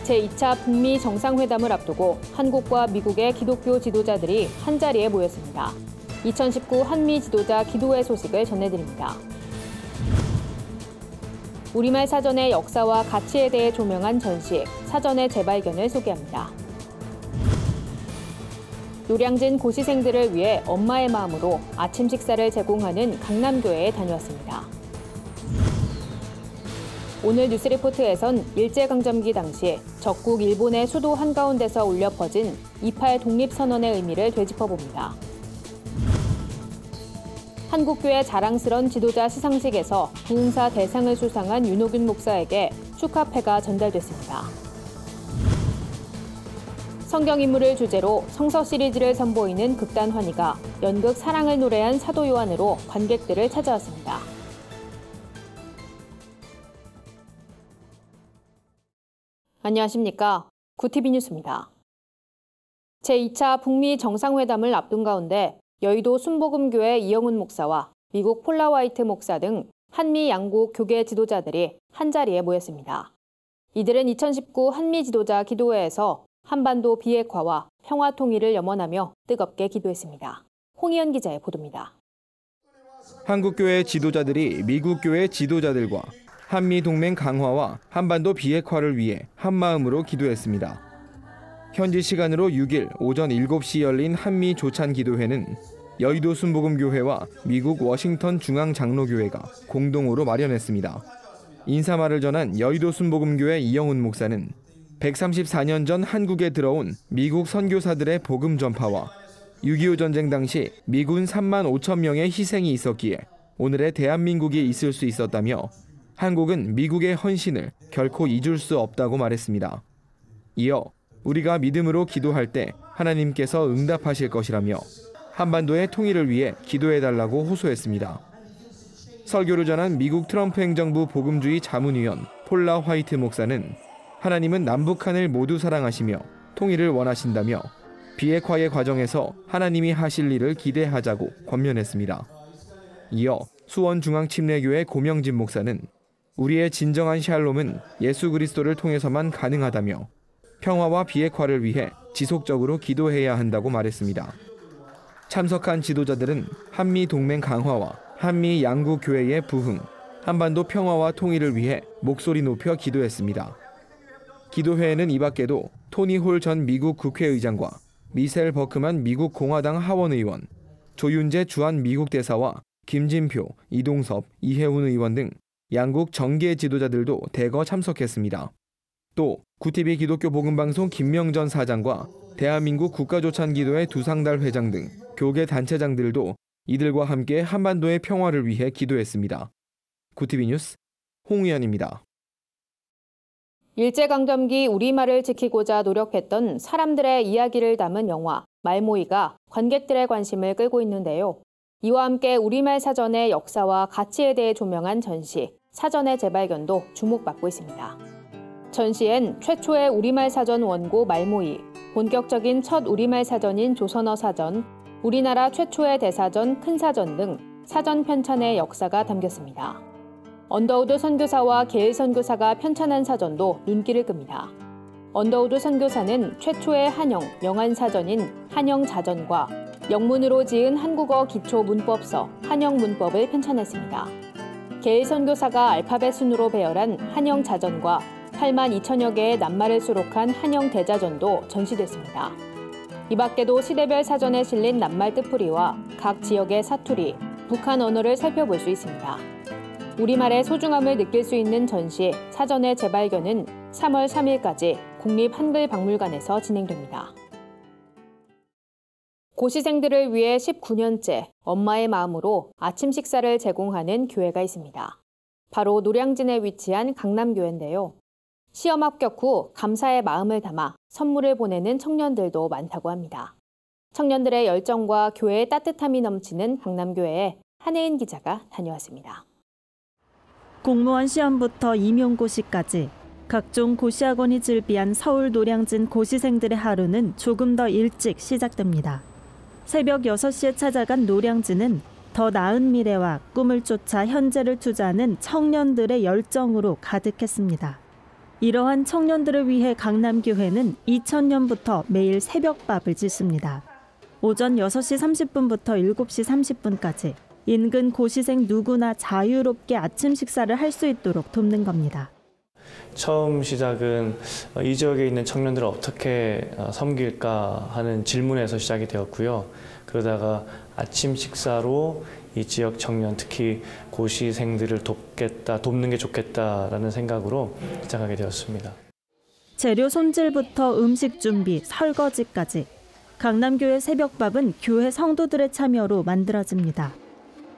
제2차 북미 정상회담을 앞두고 한국과 미국의 기독교 지도자들이 한자리에 모였습니다. 2019 한미 지도자 기도회 소식을 전해드립니다. 우리말 사전의 역사와 가치에 대해 조명한 전시, 사전의 재발견을 소개합니다. 노량진 고시생들을 위해 엄마의 마음으로 아침 식사를 제공하는 강남교회에 다녀왔습니다. 오늘 뉴스리포트에선 일제강점기 당시 적국 일본의 수도 한가운데서 울려 퍼진 28 독립선언의 의미를 되짚어봅니다. 한국교회 자랑스런 지도자 시상식에서 부흥사 대상을 수상한 윤호균 목사에게 축하패가 전달됐습니다. 성경 인물을 주제로 성서 시리즈를 선보이는 극단 환희가 연극 사랑을 노래한 사도 요한으로 관객들을 찾아왔습니다. 안녕하십니까. 구티비 뉴스입니다. 제2차 북미 정상회담을 앞둔 가운데 여의도 순복음교회 이영훈 목사와 미국 폴라 화이트 목사 등 한미 양국 교계 지도자들이 한자리에 모였습니다. 이들은 2019 한미 지도자 기도회에서 한반도 비핵화와 평화 통일을 염원하며 뜨겁게 기도했습니다. 홍희연 기자의 보도입니다. 한국교회 지도자들이 미국교회 지도자들과 한미 동맹 강화와 한반도 비핵화를 위해 한마음으로 기도했습니다. 현지 시간으로 6일 오전 7시 열린 한미 조찬 기도회는 여의도 순복음교회와 미국 워싱턴 중앙장로교회가 공동으로 마련했습니다. 인사말을 전한 여의도 순복음교회 이영훈 목사는 134년 전 한국에 들어온 미국 선교사들의 복음 전파와 6.25 전쟁 당시 미군 3만 5천 명의 희생이 있었기에 오늘의 대한민국이 있을 수 있었다며 한국은 미국의 헌신을 결코 잊을 수 없다고 말했습니다. 이어 우리가 믿음으로 기도할 때 하나님께서 응답하실 것이라며 한반도의 통일을 위해 기도해달라고 호소했습니다. 설교를 전한 미국 트럼프 행정부 복음주의 자문위원 폴라 화이트 목사는 하나님은 남북한을 모두 사랑하시며 통일을 원하신다며 비핵화의 과정에서 하나님이 하실 일을 기대하자고 권면했습니다. 이어 수원중앙침례교회 고명진 목사는 우리의 진정한 샬롬은 예수 그리스도를 통해서만 가능하다며 평화와 비핵화를 위해 지속적으로 기도해야 한다고 말했습니다. 참석한 지도자들은 한미 동맹 강화와 한미 양국 교회의 부흥, 한반도 평화와 통일을 위해 목소리 높여 기도했습니다. 기도회에는 이 밖에도 토니 홀 전 미국 국회의장과 미셀 버크만 미국 공화당 하원의원, 조윤재 주한 미국 대사와 김진표, 이동섭, 이혜훈 의원 등 양국 정계 지도자들도 대거 참석했습니다. 또 구티비 기독교 복음방송 김명전 사장과 대한민국 국가조찬기도회 두상달 회장 등 교계 단체장들도 이들과 함께 한반도의 평화를 위해 기도했습니다. 구티비 뉴스 홍우연입니다. 일제강점기 우리말을 지키고자 노력했던 사람들의 이야기를 담은 영화 말모이가 관객들의 관심을 끌고 있는데요. 이와 함께 우리말 사전의 역사와 가치에 대해 조명한 전시, 사전의 재발견도 주목받고 있습니다. 전시엔 최초의 우리말 사전 원고 말모이, 본격적인 첫 우리말 사전인 조선어 사전, 우리나라 최초의 대사전 큰사전 등 사전 편찬의 역사가 담겼습니다. 언더우드 선교사와 게일 선교사가 편찬한 사전도 눈길을 끕니다. 언더우드 선교사는 최초의 한영, 영한사전인 한영자전과 영문으로 지은 한국어 기초 문법서 한영문법을 편찬했습니다. 게일 선교사가 알파벳 순으로 배열한 한영자전과 8만 2천여 개의 낱말을 수록한 한영대자전도 전시됐습니다. 이 밖에도 시대별 사전에 실린 낱말 뜻풀이와 각 지역의 사투리, 북한 언어를 살펴볼 수 있습니다. 우리말의 소중함을 느낄 수 있는 전시, 사전의 재발견은 3월 3일까지 국립한글박물관에서 진행됩니다. 고시생들을 위해 19년째 엄마의 마음으로 아침 식사를 제공하는 교회가 있습니다. 바로 노량진에 위치한 강남교회인데요. 시험 합격 후 감사의 마음을 담아 선물을 보내는 청년들도 많다고 합니다. 청년들의 열정과 교회의 따뜻함이 넘치는 강남교회에 한혜인 기자가 다녀왔습니다. 공무원 시험부터 임용고시까지 각종 고시학원이 즐비한 서울 노량진 고시생들의 하루는 조금 더 일찍 시작됩니다. 새벽 6시에 찾아간 노량진은 더 나은 미래와 꿈을 쫓아 현재를 투자하는 청년들의 열정으로 가득했습니다. 이러한 청년들을 위해 강남교회는 2000년부터 매일 새벽밥을 짓습니다. 오전 6시 30분부터 7시 30분까지 인근 고시생 누구나 자유롭게 아침 식사를 할 수 있도록 돕는 겁니다. 처음 시작은 이 지역에 있는 청년들을 어떻게 섬길까 하는 질문에서 시작이 되었고요. 그러다가 아침 식사로 이 지역 청년, 특히 고시생들을 돕는 게 좋겠다라는 생각으로 시작하게 되었습니다. 재료 손질부터 음식 준비, 설거지까지 강남교회 새벽밥은 교회 성도들의 참여로 만들어집니다.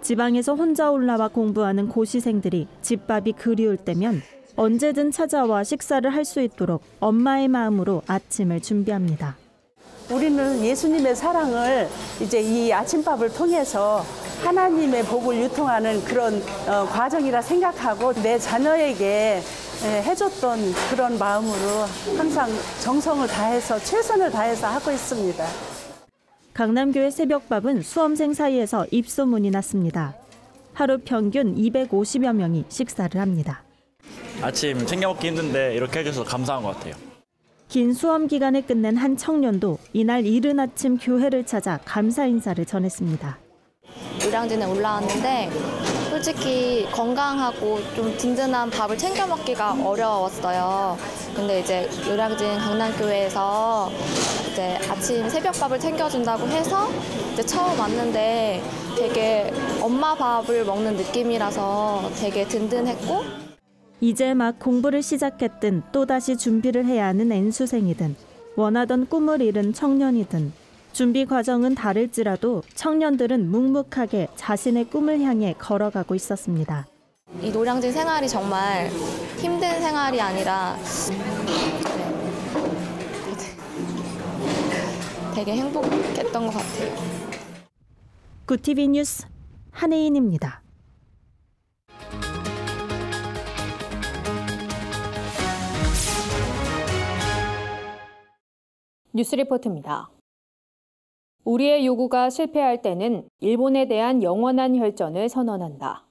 지방에서 혼자 올라와 공부하는 고시생들이 집밥이 그리울 때면 언제든 찾아와 식사를 할 수 있도록 엄마의 마음으로 아침을 준비합니다. 우리는 예수님의 사랑을 이제 이 아침밥을 통해서 하나님의 복을 유통하는 그런 과정이라 생각하고 내 자녀에게 해줬던 그런 마음으로 항상 정성을 다해서 최선을 다해서 하고 있습니다. 강남교회 새벽밥은 수험생 사이에서 입소문이 났습니다. 하루 평균 250여 명이 식사를 합니다. 아침 챙겨 먹기 힘든데 이렇게 해줘서 감사한 것 같아요. 긴 수험 기간을 끝낸 한 청년도 이날 이른 아침 교회를 찾아 감사 인사를 전했습니다. 노량진에 올라왔는데 솔직히 건강하고 좀 든든한 밥을 챙겨 먹기가 어려웠어요. 근데 이제 노량진 강남교회에서 이제 아침 새벽밥을 챙겨준다고 해서 이제 처음 왔는데 되게 엄마 밥을 먹는 느낌이라서 되게 든든했고, 이제 막 공부를 시작했든 또다시 준비를 해야 하는 N수생이든 원하던 꿈을 잃은 청년이든 준비 과정은 다를지라도 청년들은 묵묵하게 자신의 꿈을 향해 걸어가고 있었습니다. 이 노량진 생활이 정말 힘든 생활이 아니라 되게 행복했던 것 같아요. 굿TV 뉴스 한혜인입니다. 뉴스 리포트입니다. 우리의 요구가 실패할 때는 일본에 대한 영원한 혈전을 선언한다.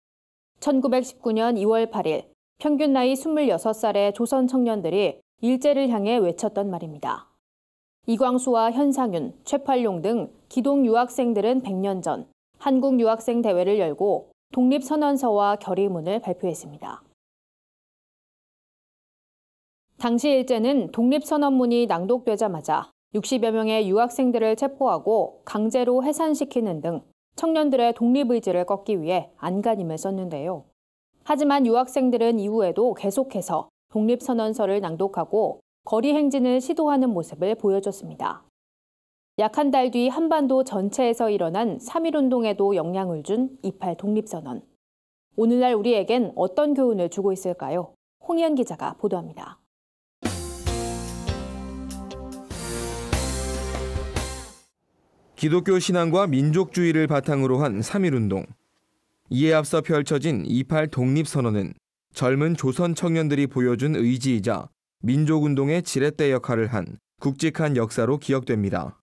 1919년 2월 8일 평균 나이 26살의 조선 청년들이 일제를 향해 외쳤던 말입니다. 이광수와 현상윤, 최팔룡 등 기동 유학생들은 100년 전 한국 유학생 대회를 열고 독립선언서와 결의문을 발표했습니다. 당시 일제는 독립선언문이 낭독되자마자 60여 명의 유학생들을 체포하고 강제로 해산시키는 등 청년들의 독립의지를 꺾기 위해 안간힘을 썼는데요. 하지만 유학생들은 이후에도 계속해서 독립선언서를 낭독하고 거리 행진을 시도하는 모습을 보여줬습니다. 약 한 달 뒤 한반도 전체에서 일어난 3.1운동에도 영향을 준 28 독립선언. 오늘날 우리에겐 어떤 교훈을 주고 있을까요? 홍희연 기자가 보도합니다. 기독교 신앙과 민족주의를 바탕으로 한 3.1운동. 이에 앞서 펼쳐진 28 독립선언은 젊은 조선 청년들이 보여준 의지이자 민족운동의 지렛대 역할을 한 굵직한 역사로 기억됩니다.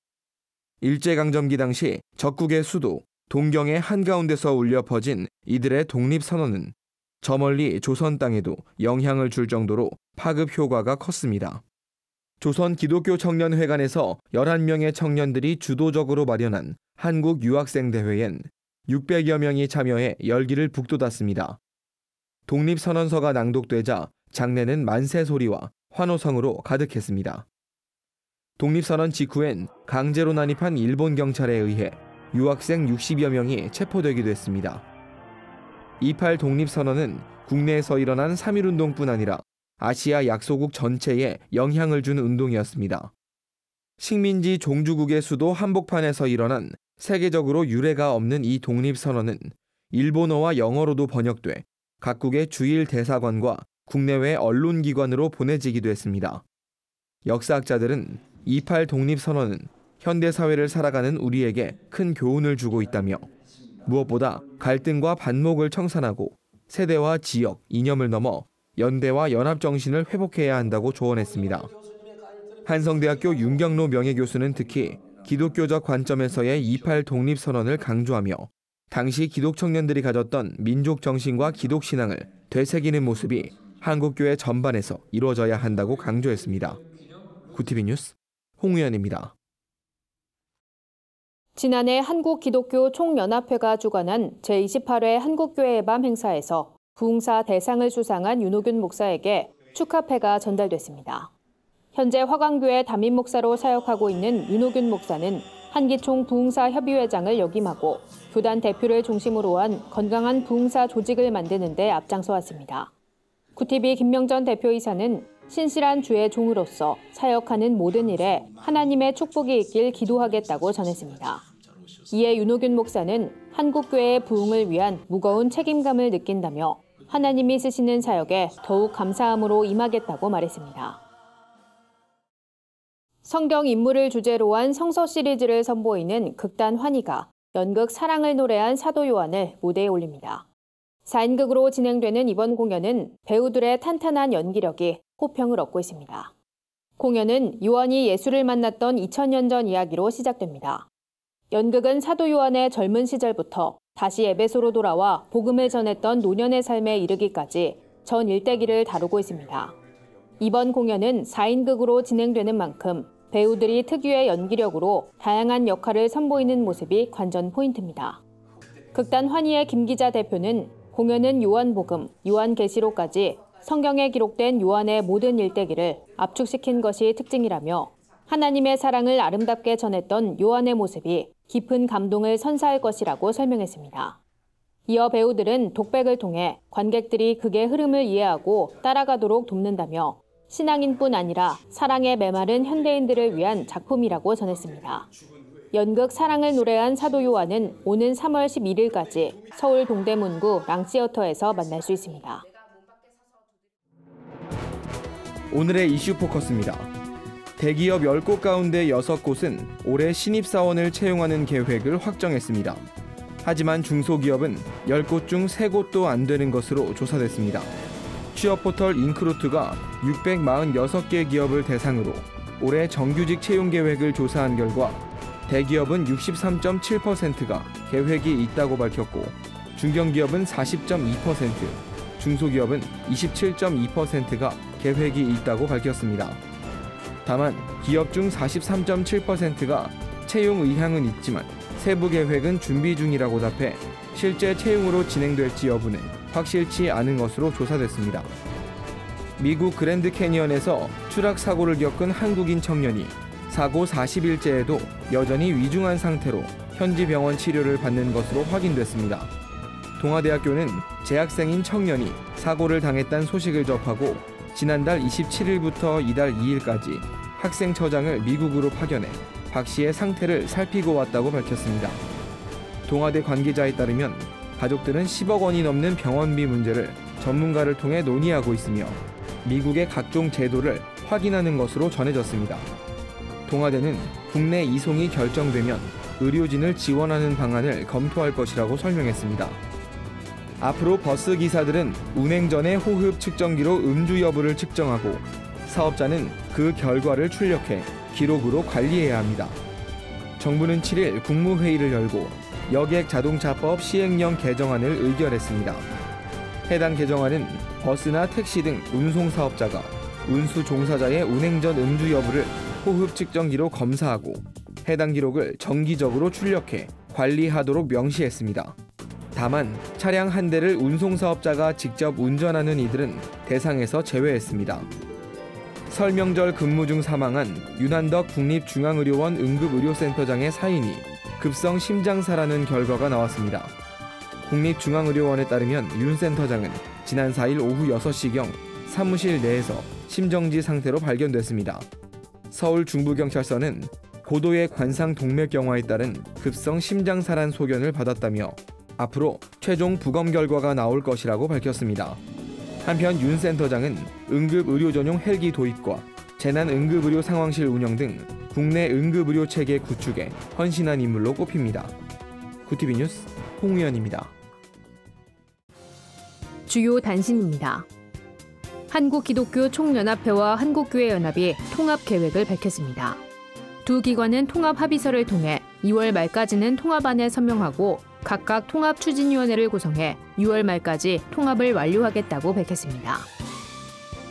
일제강점기 당시 적국의 수도 동경의 한가운데서 울려 퍼진 이들의 독립선언은 저 멀리 조선 땅에도 영향을 줄 정도로 파급 효과가 컸습니다. 조선 기독교 청년회관에서 11명의 청년들이 주도적으로 마련한 한국 유학생 대회엔 600여 명이 참여해 열기를 북돋았습니다. 독립선언서가 낭독되자 장내는 만세 소리와 환호성으로 가득했습니다. 독립선언 직후엔 강제로 난입한 일본 경찰에 의해 유학생 60여 명이 체포되기도 했습니다. 28 독립선언은 국내에서 일어난 3.1운동뿐 아니라 아시아 약소국 전체에 영향을 준 운동이었습니다. 식민지 종주국의 수도 한복판에서 일어난 세계적으로 유례가 없는 이 독립선언은 일본어와 영어로도 번역돼 각국의 주일 대사관과 국내외 언론기관으로 보내지기도 했습니다. 역사학자들은 28 독립선언은 현대사회를 살아가는 우리에게 큰 교훈을 주고 있다며 무엇보다 갈등과 반목을 청산하고 세대와 지역, 이념을 넘어 연대와 연합정신을 회복해야 한다고 조언했습니다. 한성대학교 윤경로 명예교수는 특히 기독교적 관점에서의 28 독립선언을 강조하며 당시 기독청년들이 가졌던 민족정신과 기독신앙을 되새기는 모습이 한국교회 전반에서 이루어져야 한다고 강조했습니다. 구티비 뉴스 홍우연입니다. 지난해 한국기독교 총연합회가 주관한 제28회 한국교회의 밤 행사에서 부흥사 대상을 수상한 윤호균 목사에게 축하패가 전달됐습니다. 현재 화강교회 담임 목사로 사역하고 있는 윤호균 목사는 한기총 부흥사 협의회장을 역임하고 교단 대표를 중심으로 한 건강한 부흥사 조직을 만드는 데 앞장서 왔습니다. 구티비 김명전 대표이사는 신실한 주의 종으로서 사역하는 모든 일에 하나님의 축복이 있길 기도하겠다고 전했습니다. 이에 윤호균 목사는 한국교회의 부흥을 위한 무거운 책임감을 느낀다며 하나님이 쓰시는 사역에 더욱 감사함으로 임하겠다고 말했습니다. 성경 인물을 주제로 한 성서 시리즈를 선보이는 극단 환희가 연극 사랑을 노래한 사도 요한을 무대에 올립니다. 4인극으로 진행되는 이번 공연은 배우들의 탄탄한 연기력이 호평을 얻고 있습니다. 공연은 요한이 예수를 만났던 2000년 전 이야기로 시작됩니다. 연극은 사도 요한의 젊은 시절부터 다시 에베소로 돌아와 복음을 전했던 노년의 삶에 이르기까지 전 일대기를 다루고 있습니다. 이번 공연은 4인극으로 진행되는 만큼 배우들이 특유의 연기력으로 다양한 역할을 선보이는 모습이 관전 포인트입니다. 극단 환희의 김 기자 대표는 공연은 요한복음, 요한계시록까지 성경에 기록된 요한의 모든 일대기를 압축시킨 것이 특징이라며 하나님의 사랑을 아름답게 전했던 요한의 모습이 깊은 감동을 선사할 것이라고 설명했습니다. 이어 배우들은 독백을 통해 관객들이 극의 흐름을 이해하고 따라가도록 돕는다며 신앙인뿐 아니라 사랑에 메마른 현대인들을 위한 작품이라고 전했습니다. 연극 사랑을 노래한 사도 요한은 오는 3월 11일까지 서울 동대문구 랑시어터에서 만날 수 있습니다. 오늘의 이슈 포커스입니다. 대기업 10곳 가운데 6곳은 올해 신입사원을 채용하는 계획을 확정했습니다. 하지만 중소기업은 10곳 중 3곳도 안 되는 것으로 조사됐습니다. 취업포털 인크루트가 646개 기업을 대상으로 올해 정규직 채용 계획을 조사한 결과 대기업은 63.7%가 계획이 있다고 밝혔고 중견기업은 40.2%, 중소기업은 27.2%가 계획이 있다고 밝혔습니다. 다만 기업 중 43.7%가 채용 의향은 있지만 세부 계획은 준비 중이라고 답해 실제 채용으로 진행될지 여부는 확실치 않은 것으로 조사됐습니다. 미국 그랜드 캐니언에서 추락 사고를 겪은 한국인 청년이 사고 40일째에도 여전히 위중한 상태로 현지 병원 치료를 받는 것으로 확인됐습니다. 동아대학교는 재학생인 청년이 사고를 당했다는 소식을 접하고 지난달 27일부터 이달 2일까지 학생처장을 미국으로 파견해 박 씨의 상태를 살피고 왔다고 밝혔습니다. 동아대 관계자에 따르면 가족들은 10억 원이 넘는 병원비 문제를 전문가를 통해 논의하고 있으며 미국의 각종 제도를 확인하는 것으로 전해졌습니다. 동아대는 국내 이송이 결정되면 의료진을 지원하는 방안을 검토할 것이라고 설명했습니다. 앞으로 버스 기사들은 운행 전에 호흡 측정기로 음주 여부를 측정하고 사업자는 그 결과를 출력해 기록으로 관리해야 합니다. 정부는 7일 국무회의를 열고 여객 자동차법 시행령 개정안을 의결했습니다. 해당 개정안은 버스나 택시 등 운송사업자가 운수 종사자의 운행 전 음주 여부를 호흡 측정기로 검사하고 해당 기록을 정기적으로 출력해 관리하도록 명시했습니다. 다만 차량 한 대를 운송사업자가 직접 운전하는 이들은 대상에서 제외했습니다. 설 명절 근무 중 사망한 윤한덕 국립중앙의료원 응급의료센터장의 사인이 급성 심장사라는 결과가 나왔습니다. 국립중앙의료원에 따르면 윤 센터장은 지난 4일 오후 6시경 사무실 내에서 심정지 상태로 발견됐습니다. 서울 중부경찰서는 고도의 관상 동맥경화에 따른 급성 심장사란 소견을 받았다며 앞으로 최종 부검 결과가 나올 것이라고 밝혔습니다. 한편 윤 센터장은 응급의료 전용 헬기 도입과 재난응급의료 상황실 운영 등 국내 응급의료 체계 구축에 헌신한 인물로 꼽힙니다. 구티비 뉴스 홍우연입니다. 주요 단신입니다. 한국기독교 총연합회와 한국교회연합이 통합 계획을 밝혔습니다. 두 기관은 통합 합의서를 통해 2월 말까지는 통합안에 서명하고 각각 통합추진위원회를 구성해 6월 말까지 통합을 완료하겠다고 밝혔습니다.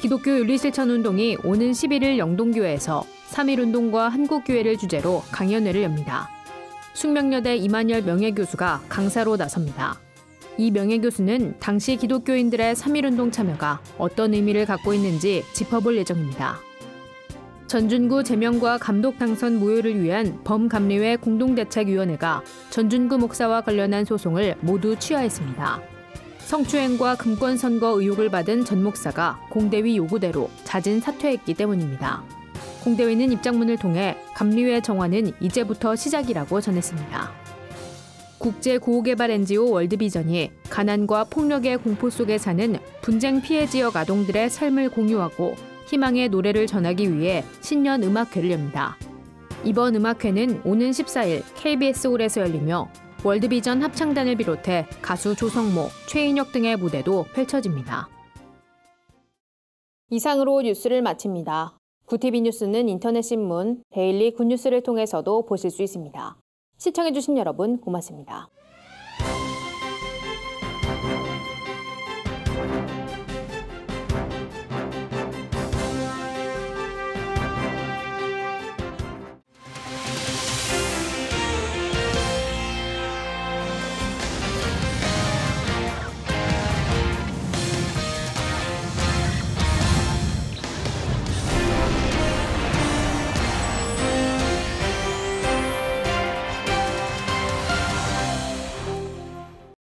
기독교 윤리실천운동이 오는 11일 영동교회에서 3.1운동과 한국교회를 주제로 강연회를 엽니다. 숙명여대 이만열 명예교수가 강사로 나섭니다. 이 명예교수는 당시 기독교인들의 3.1운동 참여가 어떤 의미를 갖고 있는지 짚어볼 예정입니다. 전준구 제명과 감독 당선 무효를 위한 범감리회 공동대책위원회가 전준구 목사와 관련한 소송을 모두 취하했습니다. 성추행과 금권 선거 의혹을 받은 전 목사가 공대위 요구대로 잦은 사퇴했기 때문입니다. 공대위는 입장문을 통해 감리회 정화는 이제부터 시작이라고 전했습니다. 국제구호개발 NGO 월드비전이 가난과 폭력의 공포 속에 사는 분쟁 피해 지역 아동들의 삶을 공유하고 희망의 노래를 전하기 위해 신년 음악회를 엽니다. 이번 음악회는 오는 14일 KBS홀에서 열리며 월드비전 합창단을 비롯해 가수 조성모, 최인혁 등의 무대도 펼쳐집니다. 이상으로 뉴스를 마칩니다. 구TV 뉴스는 인터넷 신문, 데일리 굿뉴스를 통해서도 보실 수 있습니다. 시청해주신 여러분 고맙습니다.